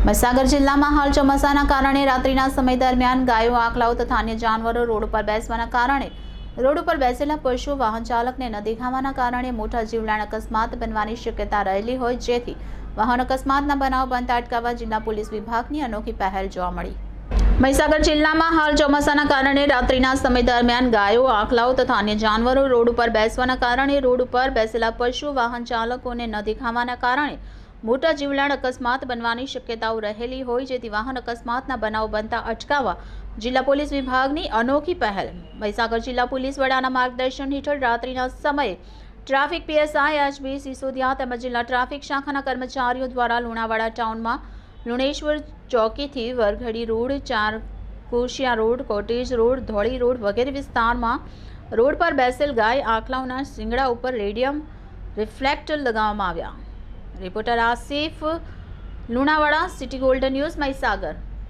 મહીસાગર જિલ્લામાં હાલ ચોમાસાના કારણે રાત્રિના સમય દરમિયાન ગાયો, આખલાઓ તથા અન્ય જાનવરો રોડ ઉપર બેસવાના કારણે રોડ ઉપર બેસેલા પશુ વાહન ચાલકને ન દેખાવાના કારણે મોટા જીવલેણ અકસ્માત બનવાની શક્યતા રહેલી હોય, જેથી વાહન અકસ્માતના બનાવ બનતા અટકાવવા જિલ્લા પોલીસ વિભાગની અનોખી પહેલ જોવા મળી। મહીસાગર જિલ્લામાં હાલ ચોમાસાના કારણે રાત્રિના સમય દરમિયાન ગાયો, આખલાઓ તથા અન્ય જાનવરો રોડ ઉપર બેસવાના કારણે રોડ ઉપર બેસેલા પશુ વાહન ચાલકોને ન દેખાવાના કારણે મોટા જીવલેણ અકસ્માત બનવાની શક્યતાઓ રહેલી હોય, જેથી વાહન અકસ્માતના બનાવ બનતા અટકાવવા જિલ્લા પોલીસ વિભાગની અનોખી પહેલ। મહીસાગર જિલ્લા પોલીસ વડાના માર્ગદર્શન હેઠળ રાત્રિના સમયે ટ્રાફિક પીએસઆઈ એચબી સિસોદિયા તેમજ જિલ્લા ટ્રાફિક શાખાના કર્મચારીઓ દ્વારા લુણાવાડા ટાઉનમાં લુણેશ્વર ચોકીથી Varghadi road, Charkoshiya road, cottage road, Dholi road વગેરે વિસ્તારમાં રોડ પર બેસેલ ગાય, આખલાઓના શિંગડા ઉપર રેડિયમ રિફ્લેક્ટર લગાવવામાં આવ્યા। Reporter Asif, Lunawada, city golden news, Mahisagar.